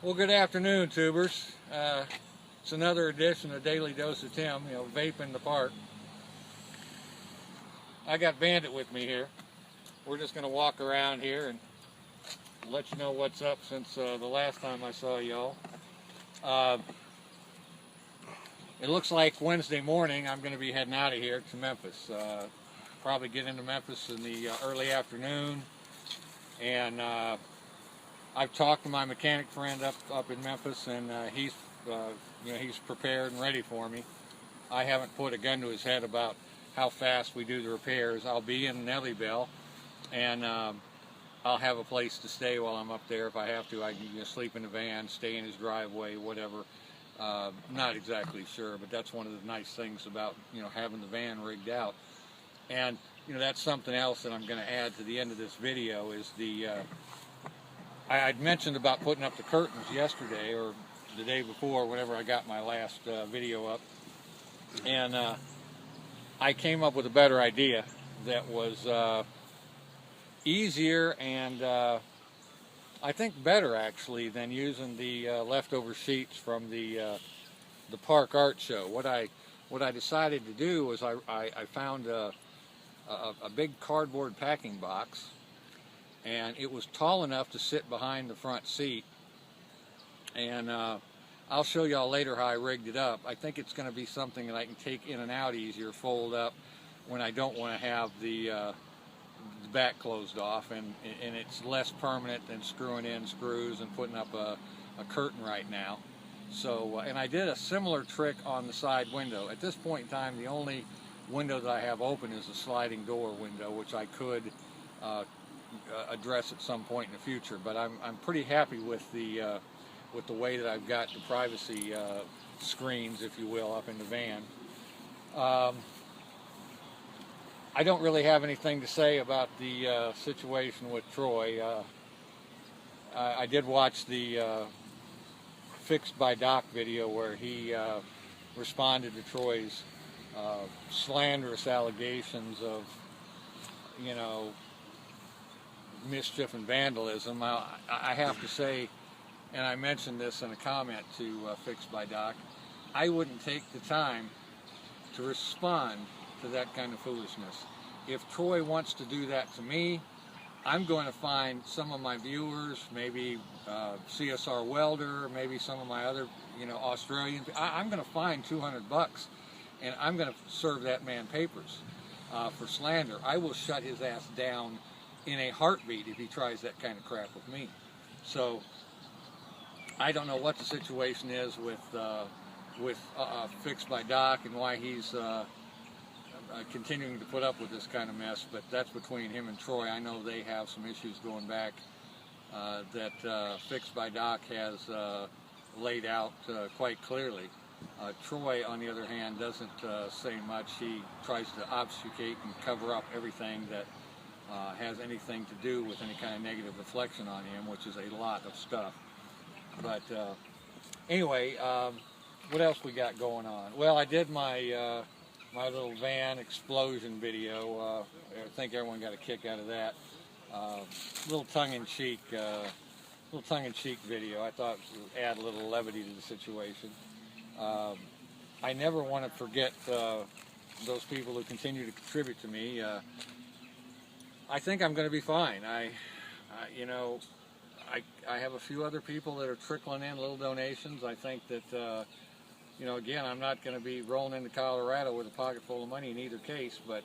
Well, good afternoon, tubers. It's another edition of Daily Dose of Tim, vape in the park. I got Bandit with me here. We're just going to walk around here and let you know what's up since the last time I saw y'all. It looks like Wednesday morning I'm going to be heading out of here to Memphis. Probably get into Memphis in the early afternoon, and I've talked to my mechanic friend up in Memphis, and he's prepared and ready for me. I haven't put a gun to his head about how fast we do the repairs. I'll be in Nelly Belle, and I'll have a place to stay while I'm up there if I have to. I can sleep in the van, stay in his driveway, whatever. Not exactly sure, but that's one of the nice things about having the van rigged out. And that's something else that I'm going to add to the end of this video is the I'd mentioned about putting up the curtains yesterday or the day before, whenever I got my last video up, and I came up with a better idea that was easier and I think better actually than using the leftover sheets from the park art show. What I decided to do was I found a big cardboard packing box, and it was tall enough to sit behind the front seat, and I'll show y'all later how I rigged it up. I think it's going to be something that I can take in and out easier, fold up when I don't want to have the back closed off, and it's less permanent than screwing in screws and putting up a curtain right now. So, and I did a similar trick on the side window. At this point in time, the only window that I have open is a sliding door window, which I could address at some point in the future. But I'm pretty happy with the way that I've got the privacy screens, if you will, up in the van. I don't really have anything to say about the situation with Troy. I did watch the FixedByDoc video where he responded to Troy's slanderous allegations of, mischief and vandalism. I have to say, and I mentioned this in a comment to FixedByDoc, I wouldn't take the time to respond to that kind of foolishness. If Troy wants to do that to me, I'm going to find some of my viewers, maybe CSR Welder, maybe some of my other, Australian. I'm going to find $200, and I'm going to serve that man papers for slander. I will shut his ass down in a heartbeat if he tries that kind of crap with me. So I don't know what the situation is with FixedByDoc and why he's continuing to put up with this kind of mess, but that's between him and Troy. I know they have some issues going back that FixedByDoc has laid out quite clearly. Troy, on the other hand, doesn't say much. He tries to obfuscate and cover up everything that has anything to do with any kind of negative reflection on him, which is a lot of stuff. But anyway, what else we got going on? Well, I did my my little van explosion video. I think everyone got a kick out of that. Little tongue-in-cheek video. I thought it would add a little levity to the situation. I never want to forget those people who continue to contribute to me. I think I'm going to be fine. I have a few other people that are trickling in little donations. I think that again, I'm not going to be rolling into Colorado with a pocket full of money in either case, but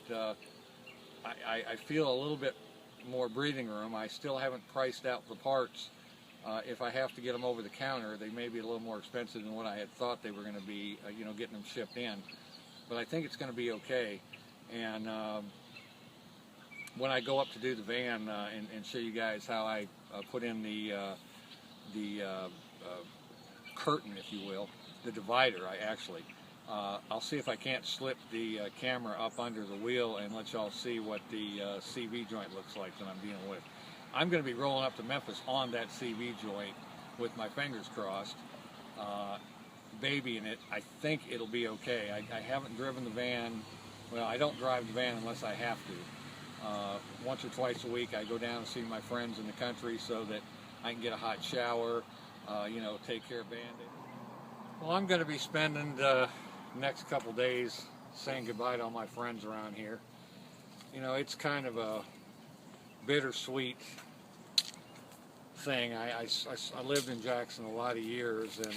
I feel a little bit more breathing room. I still haven't priced out the parts. If I have to get them over the counter, they may be a little more expensive than what I had thought they were going to be, getting them shipped in. But I think it's going to be okay. And when I go up to do the van and show you guys how I put in the curtain, if you will, the divider, I'll see if I can't slip the camera up under the wheel and let y'all see what the CV joint looks like that I'm dealing with. I'm going to be rolling up to Memphis on that CV joint with my fingers crossed, babying it. I think it'll be okay. I haven't driven the van. Well, I don't drive the van unless I have to. Once or twice a week I go down and see my friends in the country so that I can get a hot shower, you know, take care of Bandit. Well, I'm going to be spending the next couple days saying goodbye to all my friends around here. You know, it's kind of a bittersweet thing. I lived in Jackson a lot of years, and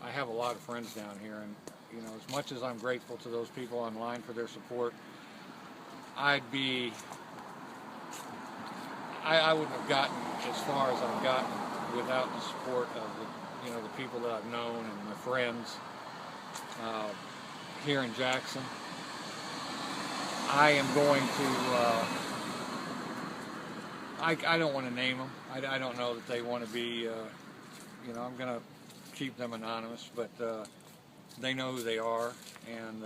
I have a lot of friends down here, and you know, as much as I'm grateful to those people online for their support, I wouldn't have gotten as far as I've gotten without the support of the, you know, the people that I've known and my friends here in Jackson. I am going to, I don't want to name them. I don't know that they want to be, you know, I'm going to keep them anonymous, but they know who they are, and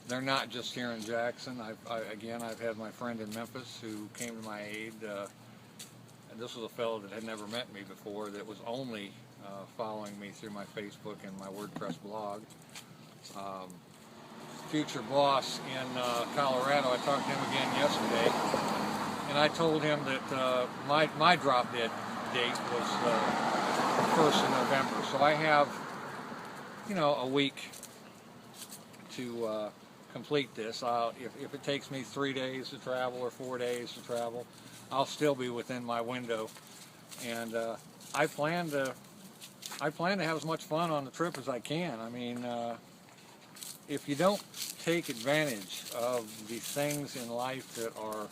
they're not just here in Jackson. Again, I've had my friend in Memphis who came to my aid. And this was a fellow that had never met me before, that was only following me through my Facebook and my WordPress blog. Future boss in Colorado, I talked to him again yesterday, and I told him that my drop dead date was 1st of November. So I have, you know, a week to complete this. If it takes me 3 days to travel or 4 days to travel, I'll still be within my window, and I plan to have as much fun on the trip as I can. I mean, if you don't take advantage of the things in life that are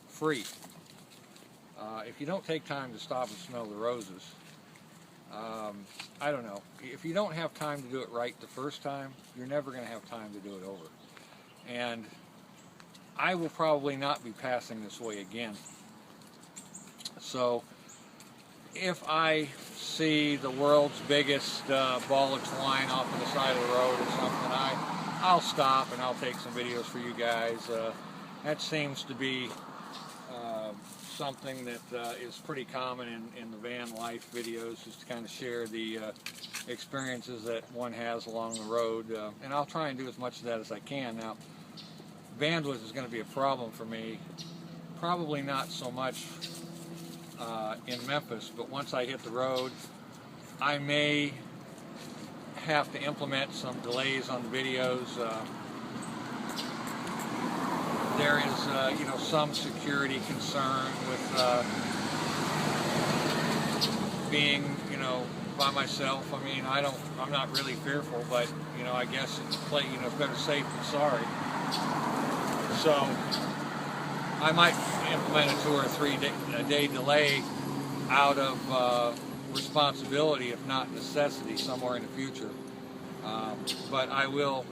free, if you don't take time to stop and smell the roses, I don't know. If you don't have time to do it right the first time, you're never going to have time to do it over. And I will probably not be passing this way again. So if I see the world's biggest ball of twine off on the side of the road or something, I'll stop and I'll take some videos for you guys. That seems to be something that is pretty common in the van life videos, just to kind of share the experiences that one has along the road. And I'll try and do as much of that as I can. Now, bandwidth is going to be a problem for me. Probably not so much in Memphis, but once I hit the road, I may have to implement some delays on the videos. There is, you know, some security concern with being, you know, by myself. I mean, I'm not really fearful, but you know, I guess it's better safe than sorry. So I might implement a 2 or 3 day delay out of responsibility, if not necessity, somewhere in the future. But I will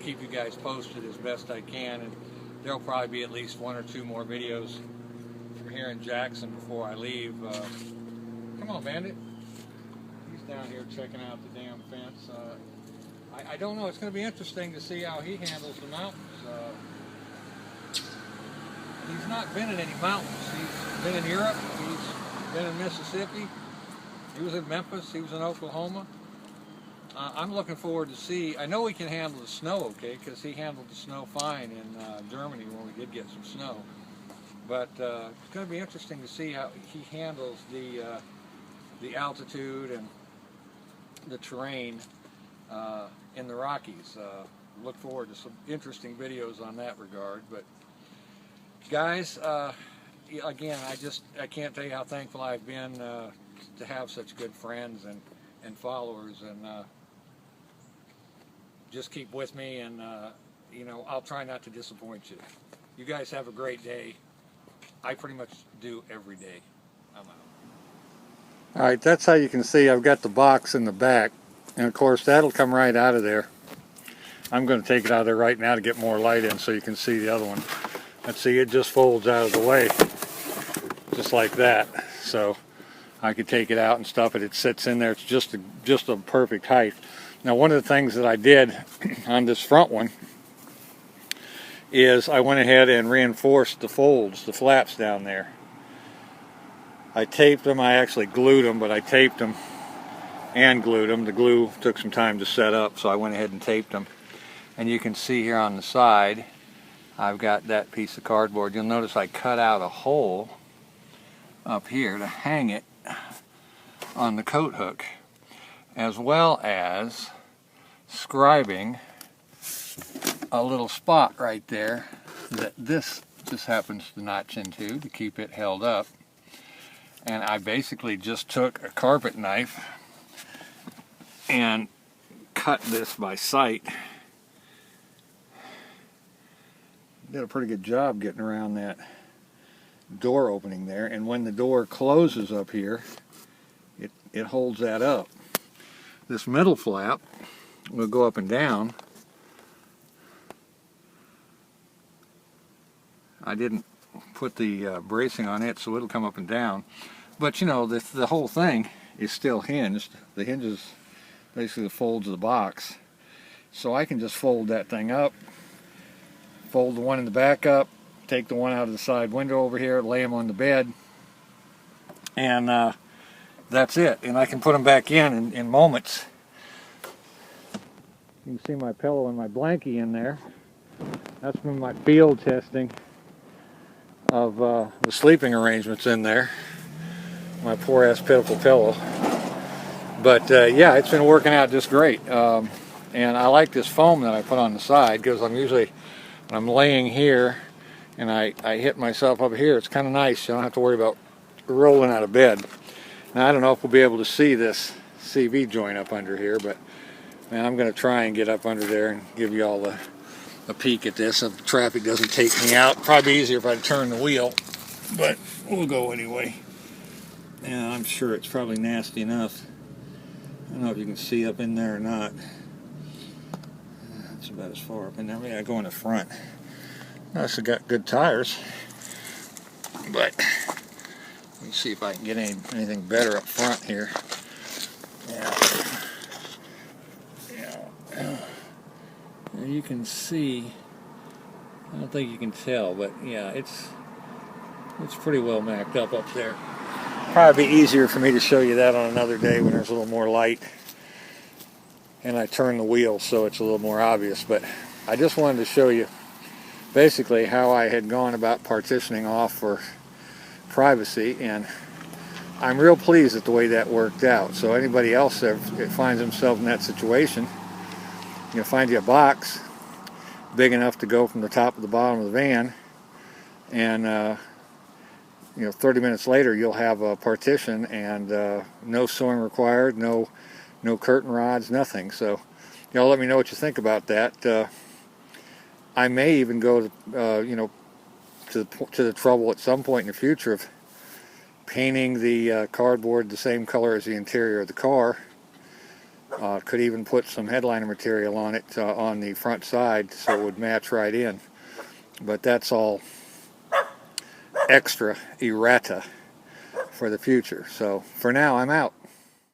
keep you guys posted as best I can, and there'll probably be at least 1 or 2 more videos from here in Jackson before I leave. Come on, Bandit. He's down here checking out the damn fence. I don't know. It's going to be interesting to see how he handles the mountains. He's not been in any mountains. He's been in Europe. He's been in Mississippi. He was in Memphis. He was in Oklahoma. I'm looking forward to see. I know he can handle the snow okay, because he handled the snow fine in Germany when we did get some snow. But it's going to be interesting to see how he handles the altitude and the terrain in the Rockies. Look forward to some interesting videos on that regard. But guys, again, I can't tell you how thankful I've been to have such good friends and followers, and just keep with me, and you know, I'll try not to disappoint you. You guys have a great day. I pretty much do every day. I'm out. All right, that's how you can see I've got the box in the back, and of course that'll come right out of there. I'm going to take it out of there right now to get more light in so you can see the other one. Let's see, it just folds out of the way, just like that. So I could take it out and stuff it. It sits in there. It's just a perfect height. Now, one of the things that I did on this front one is I went ahead and reinforced the folds, the flaps down there. I taped them. I actually glued them, but I taped them and glued them. The glue took some time to set up, so I went ahead and taped them. And you can see here on the side, I've got that piece of cardboard. You'll notice I cut out a hole up here to hang it on the coat hook, as well as scribing a little spot right there that this just happens to notch into to keep it held up. And I basically just took a carpet knife and cut this by sight. Did a pretty good job getting around that door opening there, and when the door closes up here, it holds that up. This middle flap will go up and down. I didn't put the bracing on it, so it'll come up and down. But you know, the whole thing is still hinged. The hinge is basically the folds of the box. So I can just fold that thing up, fold the one in the back up, take the one out of the side window over here, lay them on the bed, and that's it. And I can put them back in moments. You can see my pillow and my blankie in there. That's been my field testing of the sleeping arrangements in there. My poor ass pitiful pillow. But yeah, it's been working out just great. And I like this foam that I put on the side, because I'm usually, when I'm laying here and I hit myself up here, it's kind of nice. You don't have to worry about rolling out of bed. Now, I don't know if we'll be able to see this CV joint up under here, but man, I'm going to try and get up under there and give you all a peek at this if the traffic doesn't take me out. Probably easier if I turn the wheel, but we'll go anyway. Yeah, I'm sure it's probably nasty enough. I don't know if you can see up in there or not. That's about as far up in there. Maybe I go in the front. It's got good tires, but let me see if I can get anything better up front here. Yeah. You can see, I don't think you can tell, but yeah, it's pretty well macked up there. Probably be easier for me to show you that on another day when there's a little more light and I turn the wheel so it's a little more obvious. But I just wanted to show you basically how I had gone about partitioning off for privacy, and I'm real pleased at the way that worked out. So anybody else that finds themselves in that situation, you know, find you a box big enough to go from the top to the bottom of the van, and you know, 30 minutes later you'll have a partition, and no sewing required, no curtain rods, nothing. So y'all let me know what you think about that. I may even go to you know, to the trouble at some point in the future of painting the cardboard the same color as the interior of the car. Could even put some headliner material on it on the front side so it would match right in. But that's all extra errata for the future. So for now, I'm out.